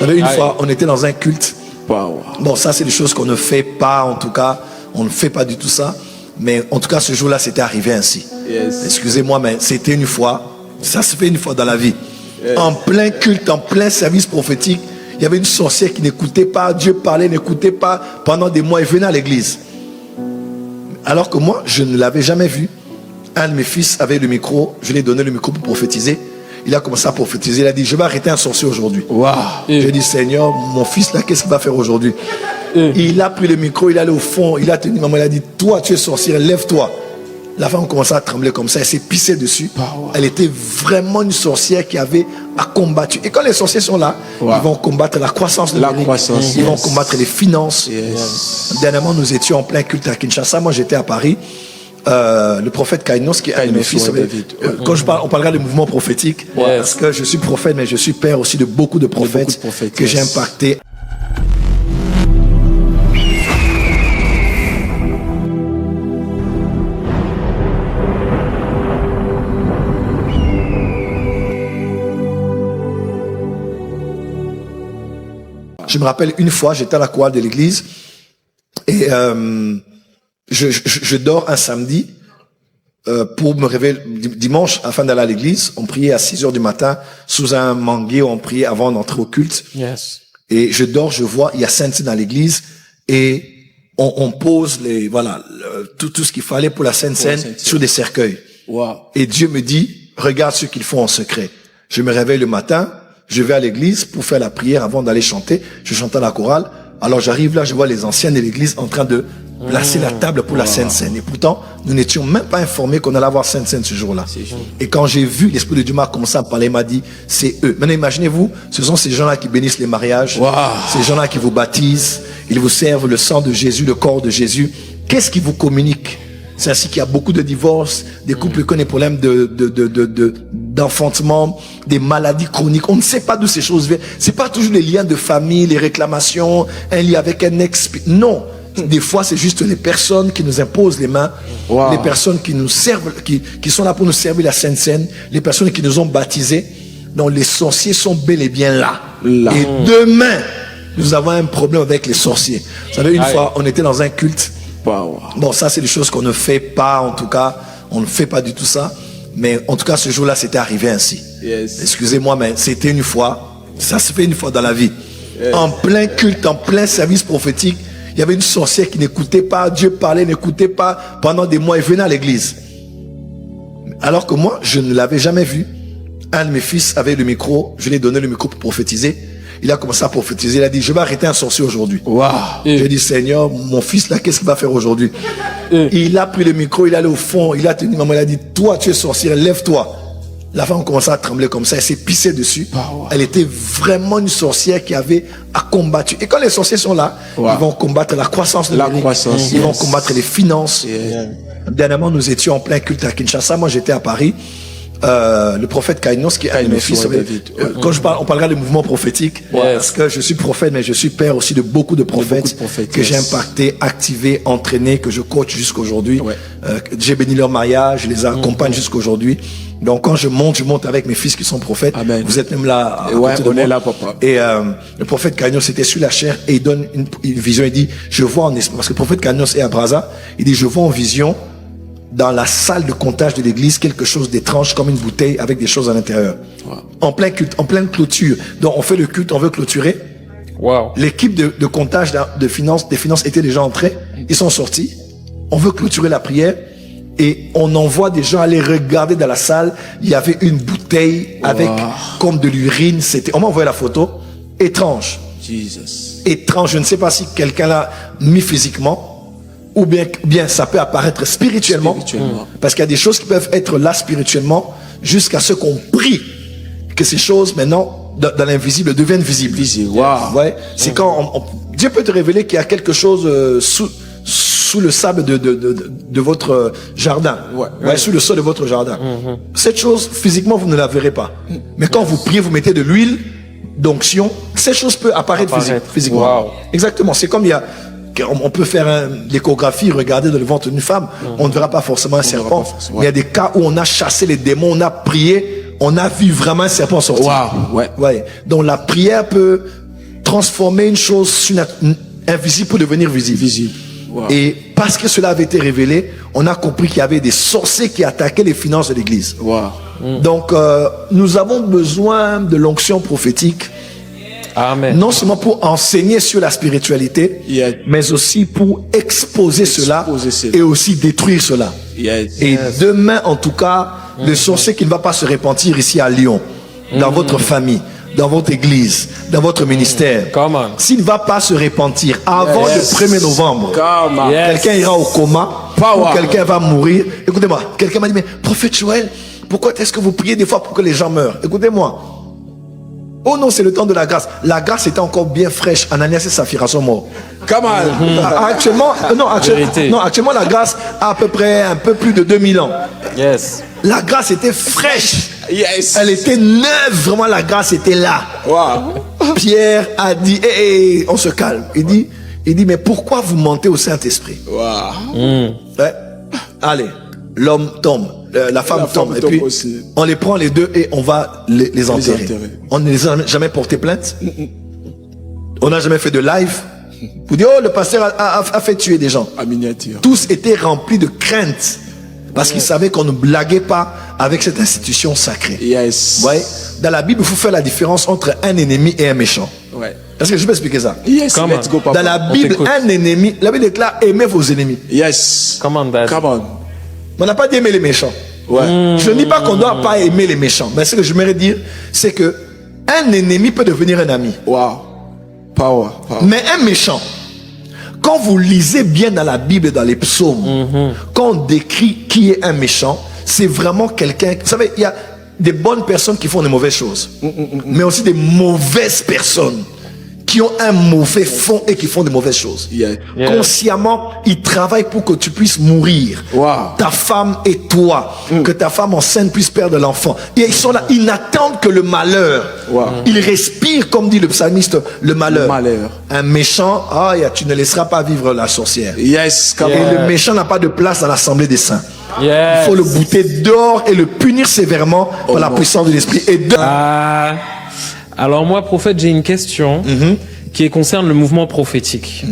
savez, une fois, on était dans un culte. Wow. Bon, ça, c'est des choses qu'on ne fait pas, en tout cas. On ne fait pas du tout ça. Mais en tout cas, ce jour-là, c'était arrivé ainsi. Yes. Excusez-moi, mais c'était une fois. Ça se fait une fois dans la vie. Yes. En plein culte, en plein service prophétique, il y avait une sorcière qui n'écoutait pas. Dieu parlait, n'écoutait pas. Pendant des mois, elle venait à l'église. Alors que moi, je ne l'avais jamais vue. Un de mes fils avait le micro. Je lui ai donné le micro pour prophétiser. Il a commencé à prophétiser. Il a dit, je vais arrêter un sorcier aujourd'hui. Wow. J'ai dit, Seigneur, mon fils là, qu'est-ce qu'il va faire aujourd'hui? Il a pris le micro, il est allé au fond, il a tenu maman, il a dit, toi tu es sorcière, lève-toi. La femme commençait à trembler comme ça, elle s'est pissée dessus. Elle était vraiment une sorcière qui avait à combattre. Et quand les sorciers sont là, ils vont combattre la croissance de l'Amérique. Ils vont combattre les finances. Dernièrement, nous étions en plein culte à Kinshasa. Moi, j'étais à Paris. Le prophète Kainos, qui est un de mes fils, quand on parlera de mouvement prophétique, parce que je suis prophète, mais je suis père aussi de beaucoup de prophètes, que j'ai impacté. Je me rappelle une fois, j'étais à la chorale de l'église et je dors un samedi pour me réveiller dimanche afin d'aller à l'église. On priait à 6h du matin sous un manguier, on priait avant d'entrer au culte. Yes. Et je dors, je vois, il y a Sainte-Seine dans l'église et on pose tout ce qu'il fallait pour la Sainte-Seine sur des cercueils. Wow. Et Dieu me dit, regarde ce qu'ils font en secret. Je me réveille le matin, je vais à l'église pour faire la prière avant d'aller chanter. Je chante à la chorale. Alors j'arrive là, je vois les anciens de l'église en train de placer la table pour la Sainte-Seine. Et pourtant, nous n'étions même pas informés qu'on allait avoir Sainte-Seine ce jour-là. Et quand j'ai vu, l'Esprit de Dieu m'a commencé à parler, il m'a dit, c'est eux. Maintenant imaginez-vous, ce sont ces gens-là qui bénissent les mariages. Ces gens-là qui vous baptisent. Ils vous servent le sang de Jésus, le corps de Jésus. Qu'est-ce qu'ils vous communiquent? C'est ainsi qu'il y a beaucoup de divorces, des couples qui ont des problèmes d'enfantement, des maladies chroniques. On ne sait pas d'où ces choses viennent. C'est pas toujours les liens de famille, les réclamations, un lien avec un ex. Non. Des fois, c'est juste les personnes qui nous imposent les mains, les personnes qui nous servent, qui sont là pour nous servir la Sainte Seine, les personnes qui nous ont baptisés. Donc, les sorciers sont bel et bien là. Et demain, nous avons un problème avec les sorciers. Vous savez, une fois, on était dans un culte. Bon, ça, c'est des choses qu'on ne fait pas, en tout cas. On ne fait pas du tout ça. Mais en tout cas, ce jour-là, c'était arrivé ainsi. Excusez-moi, mais c'était une fois. Ça se fait une fois dans la vie. En plein culte, en plein service prophétique, il y avait une sorcière qui n'écoutait pas. Dieu parlait, n'écoutait pas. Pendant des mois, elle venait à l'église. Alors que moi, je ne l'avais jamais vue. Un de mes fils avait le micro. Je lui ai donné le micro pour prophétiser. Il a commencé à prophétiser. Il a dit, je vais arrêter un sorcier aujourd'hui. J'ai dit, Seigneur, mon fils là, qu'est-ce qu'il va faire aujourd'hui? Il a pris le micro, il est allé au fond, il a tenu maman, il a dit, toi tu es sorcière, lève-toi. La femme commençait à trembler comme ça, elle s'est pissée dessus. Elle était vraiment une sorcière qui avait à combattre. Et quand les sorciers sont là, ils vont combattre la croissance de l'Amérique. Ils vont combattre les finances. Dernièrement, nous étions en plein culte à Kinshasa. Moi, j'étais à Paris. Le prophète Kainos, qui est un de mes fils, quand on parlera de mouvement prophétique, parce que je suis prophète, mais je suis père aussi de beaucoup de prophètes, que j'ai impacté, activé, entraîné, que je coach jusqu'aujourd'hui. J'ai béni leur mariage, je les accompagne jusqu'aujourd'hui. Donc quand je monte avec mes fils qui sont prophètes. Amen. Vous êtes même là. On est là, papa. Et le prophète Kainos était sur la chair et il donne une vision. Il dit, je vois en esprit, parce que le prophète Kainos est à Brazza. Il dit, je vois en vision dans la salle de comptage de l'église quelque chose d'étrange comme une bouteille avec des choses à l'intérieur. En plein culte, en pleine clôture. Donc on fait le culte, on veut clôturer. L'équipe de comptage des finances était déjà entrée. Ils sont sortis. On veut clôturer la prière. Et on envoie des gens aller regarder dans la salle. Il y avait une bouteille avec comme de l'urine. On m'a envoyé la photo. Étrange. Étrange. Je ne sais pas si quelqu'un l'a mis physiquement ou bien ça peut apparaître spirituellement. Parce qu'il y a des choses qui peuvent être là spirituellement jusqu'à ce qu'on prie que ces choses maintenant dans l'invisible deviennent visibles. C'est quand Dieu peut te révéler qu'il y a quelque chose sous le sable de votre jardin, sous le sol de votre jardin. Cette chose, physiquement, vous ne la verrez pas. Mais quand vous priez, vous mettez de l'huile d'onction, cette chose peut apparaître physiquement. Exactement. C'est comme on peut faire l'échographie, regarder dans le ventre d'une femme, on ne verra pas forcément un serpent. Mais il y a des cas où on a chassé les démons, on a prié, on a vu vraiment un serpent sortir. Donc la prière peut transformer une chose invisible pour devenir visible. Wow. Et parce que cela avait été révélé, on a compris qu'il y avait des sorciers qui attaquaient les finances de l'Église. Wow. Donc, nous avons besoin de l'onction prophétique. Amen. Non seulement pour enseigner sur la spiritualité, Yeah. mais aussi pour exposer cela et aussi détruire cela. Yes. Et demain, en tout cas, le sorcier qui ne va pas se repentir ici à Lyon, dans votre famille, dans votre église, dans votre ministère, Come on. s'il ne va pas se repentir avant Yes. le 1er novembre, Come on. Yes. quelqu'un ira au coma, Power. ou quelqu'un va mourir. Écoutez-moi, quelqu'un m'a dit, mais prophète Joël, pourquoi est-ce que vous priez des fois pour que les gens meurent? Écoutez-moi. Oh non, c'est le temps de la grâce. La grâce était encore bien fraîche. Ananias et Saphira sont morts. Come on. Actuellement, la grâce a à peu près un peu plus de 2000 ans. Yes. La grâce était fraîche. Yes. Elle était neuve. Vraiment, la grâce était là. Wow. Pierre a dit, on se calme. Il dit, mais pourquoi vous mentez au Saint-Esprit? Wow. Ouais. Allez, l'homme tombe, la femme tombe, et tombe puis aussi. on les prend les deux et on va les enterrer. enterrer. On ne les a jamais porté plainte. On n'a jamais fait de live. Vous dites, oh, le pasteur a fait tuer des gens. À miniature. Tous étaient remplis de crainte parce qu'ils savaient qu'on ne blaguait pas avec cette institution sacrée. Yes. Vous voyez, dans la Bible, il faut faire la différence entre un ennemi et un méchant. Ouais. Est-ce que je peux expliquer ça? Yes. Come Let's on. go, papa. Dans la Bible, t'écoute. un ennemi, la Bible déclare aimez vos ennemis. Yes. Come on, Dad. Come on. On n'a pas dit aimer les méchants. Ouais. Je ne dis pas qu'on ne doit pas aimer les méchants. Mais ce que je voudrais dire, c'est que un ennemi peut devenir un ami. Wow. Power. Power. Mais un méchant, quand vous lisez bien dans la Bible et dans les psaumes, quand on décrit qui est un méchant, c'est vraiment quelqu'un... Vous savez, il y a des bonnes personnes qui font des mauvaises choses, mais aussi des mauvaises personnes qui ont un mauvais fond et qui font des mauvaises choses. Yeah. Yeah. Consciemment, ils travaillent pour que tu puisses mourir. Wow. Ta femme et toi. Que ta femme enceinte puisse perdre l'enfant. Et ils sont là, ils n'attendent que le malheur. Wow. Ils respirent, comme dit le psalmiste, le malheur. Le malheur. Un méchant, tu ne laisseras pas vivre la sorcière. Yes. Come Et on. le méchant n'a pas de place dans l'assemblée des saints. Yes. Il faut le bouter dehors et le punir sévèrement par la non. puissance de l'esprit. Et Alors moi, prophète, j'ai une question qui concerne le mouvement prophétique.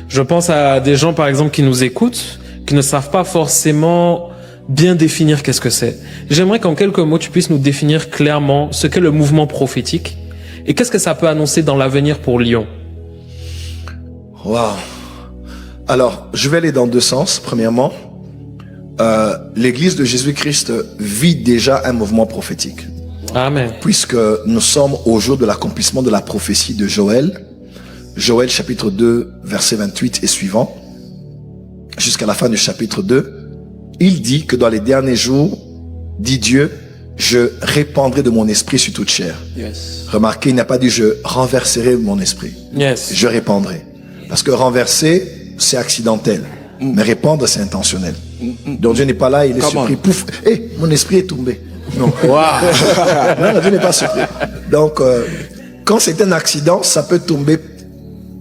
Je pense à des gens, par exemple, qui nous écoutent, qui ne savent pas forcément bien définir qu'est-ce que c'est. J'aimerais qu'en quelques mots, tu puisses nous définir clairement ce qu'est le mouvement prophétique et qu'est-ce que ça peut annoncer dans l'avenir pour Lyon. Wow. Alors, je vais aller dans deux sens. Premièrement, l'Église de Jésus-Christ vit déjà un mouvement prophétique. Amen. Puisque nous sommes au jour de l'accomplissement de la prophétie de Joël. Joël chapitre 2, verset 28 et suivant. Jusqu'à la fin du chapitre 2. Il dit que dans les derniers jours, dit Dieu, je répandrai de mon esprit sur toute chair. Yes. Remarquez, il n'a pas dit je renverserai mon esprit. Yes. Je répandrai. Parce que renverser, c'est accidentel. Mais répandre, c'est intentionnel. Donc Dieu n'est pas là, il est Come surpris. on. Pouf, mon esprit est tombé. Non. Wow. Non, Dieu n'est pas surpris. Donc, quand c'est un accident, ça peut tomber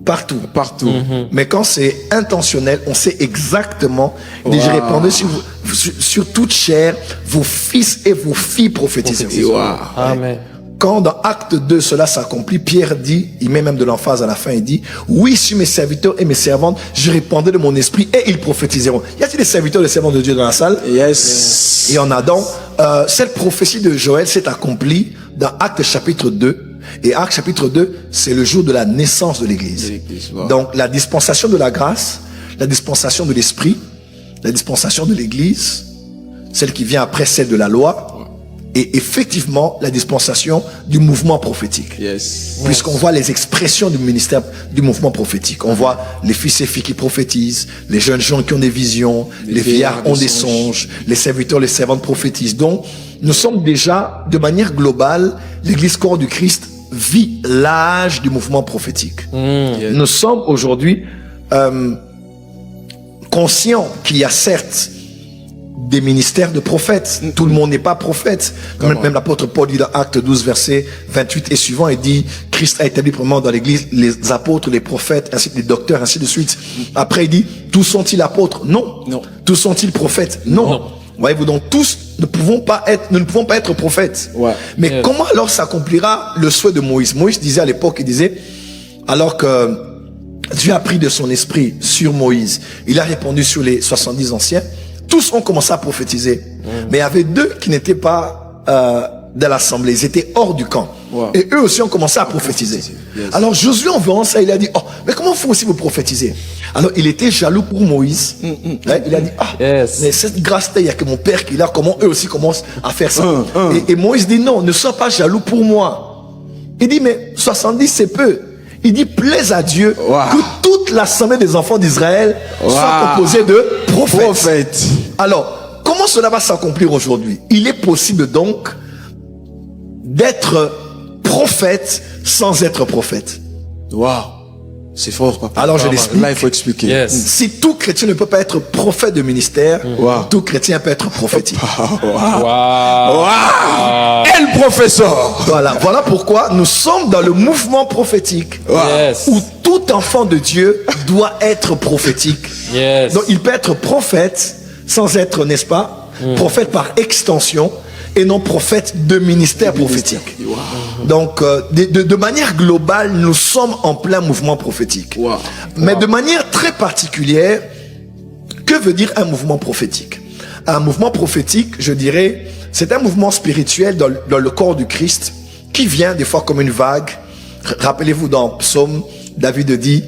partout. Partout. Mais quand c'est intentionnel, on sait exactement. Wow. Je répandrai sur toute chair, vos fils et vos filles prophétiseront. Wow. Amen. Quand dans Acte 2, cela s'accomplit, Pierre dit, il met même de l'emphase à la fin, il dit, oui, sur mes serviteurs et mes servantes, je répandrai de mon esprit et ils prophétiseront. Y a-t-il des serviteurs et des servantes de Dieu dans la salle? Yes. Et on a donc, cette prophétie de Joël s'est accomplie dans Acte chapitre 2. Et Acte chapitre 2, c'est le jour de la naissance de l'Église. Wow. Donc, la dispensation de la grâce, la dispensation de l'esprit, la dispensation de l'Église, celle qui vient après celle de la loi, et effectivement la dispensation du mouvement prophétique. Yes. Puisqu'on voit les expressions du ministère du mouvement prophétique. On voit les fils et filles qui prophétisent, les jeunes gens qui ont des visions, les vieillards ont des songes, les serviteurs, les servantes prophétisent. Donc, nous sommes déjà, de manière globale, l'Église corps du Christ vit l'âge du mouvement prophétique. Yes. Nous sommes aujourd'hui conscients qu'il y a certes des ministères de prophètes. Tout le monde n'est pas prophète. Même l'apôtre Paul dit dans Acte 12, verset 28 et suivant, il dit, Christ a établi premièrement dans l'église les apôtres, les prophètes, ainsi que les docteurs, ainsi de suite. Après, il dit, tous sont-ils apôtres? Non. Non. Tous sont-ils prophètes? Non. Voyez-vous, donc tous nous ne pouvons pas être prophètes. Ouais. Mais comment alors s'accomplira le souhait de Moïse? Moïse disait à l'époque, il disait, alors que Dieu a pris de son esprit sur Moïse, il a répondu sur les 70 anciens, tous ont commencé à prophétiser. Mais il y avait deux qui n'étaient pas de l'assemblée, ils étaient hors du camp. Wow. Et eux aussi ont commencé à prophétiser. Yes. Alors Josué, en voyant ça, il a dit, oh, mais comment faut aussi vous prophétiser? Alors il était jaloux pour Moïse. Hein, il a dit, ah, Yes. mais cette grâce-là, il n'y a que mon père qui l'a, comment eux aussi commencent à faire ça? Et Moïse dit, non, ne sois pas jaloux pour moi. Il dit, mais 70 c'est peu. Il dit, plaise à Dieu Wow. que toute l'assemblée des enfants d'Israël soit Wow. composée de prophètes. Prophète. Alors, comment cela va s'accomplir aujourd'hui? Il est possible donc d'être prophète sans être prophète. Waouh. C'est fort, papa. Alors je l'explique. Là, il faut expliquer. Yes. Si tout chrétien ne peut pas être prophète de ministère, Wow. tout chrétien peut être prophétique. Wow. Et le professeur. Voilà pourquoi nous sommes dans le mouvement prophétique Yes. où tout enfant de Dieu doit être prophétique. Yes. Donc il peut être prophète sans être, n'est-ce pas, prophète par extension et non prophète de ministère prophétique. Donc de manière globale, nous sommes en plein mouvement prophétique. Wow. Mais de manière très particulière, que veut dire un mouvement prophétique? Un mouvement prophétique, je dirais, c'est un mouvement spirituel dans le corps du Christ qui vient des fois comme une vague. Rappelez-vous dans Psaume, David dit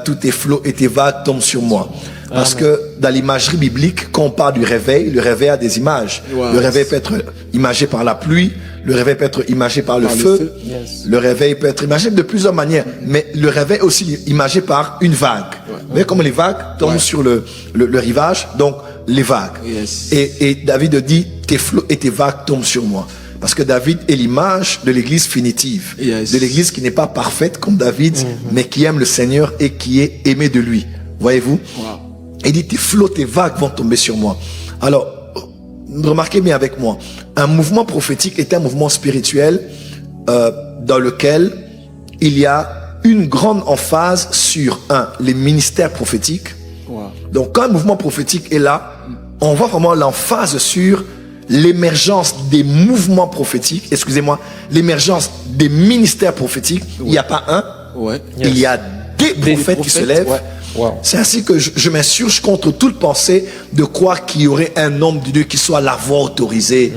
tous tes flots et tes vagues tombent sur moi. Parce que dans l'imagerie biblique, quand on parle du réveil, le réveil a des images. Wow. Le réveil peut être imagé par la pluie, le réveil peut être imagé par le feu, Yes. le réveil peut être imagé de plusieurs manières, mais le réveil est aussi imagé par une vague. Vous voyez comme les vagues tombent sur le rivage, donc les vagues. Yes. Et David dit, tes flots et tes vagues tombent sur moi. Parce que David est l'image de l'église finitive, Yes. de l'église qui n'est pas parfaite comme David, mais qui aime le Seigneur et qui est aimé de lui. Voyez-vous? Wow. Il dit, tes flots, tes vagues vont tomber sur moi. Alors, remarquez bien avec moi, un mouvement prophétique est un mouvement spirituel dans lequel il y a une grande emphase sur, les ministères prophétiques. Wow. Donc, quand un mouvement prophétique est là, on voit vraiment l'emphase sur l'émergence des mouvements prophétiques, excusez-moi, l'émergence des ministères prophétiques. Il n'y a pas un, Ouais. il y a des prophètes qui se lèvent. Ouais. Wow. C'est ainsi que je m'insurge contre toute pensée de croire qu'il y aurait un homme de Dieu qui soit la voix autorisée.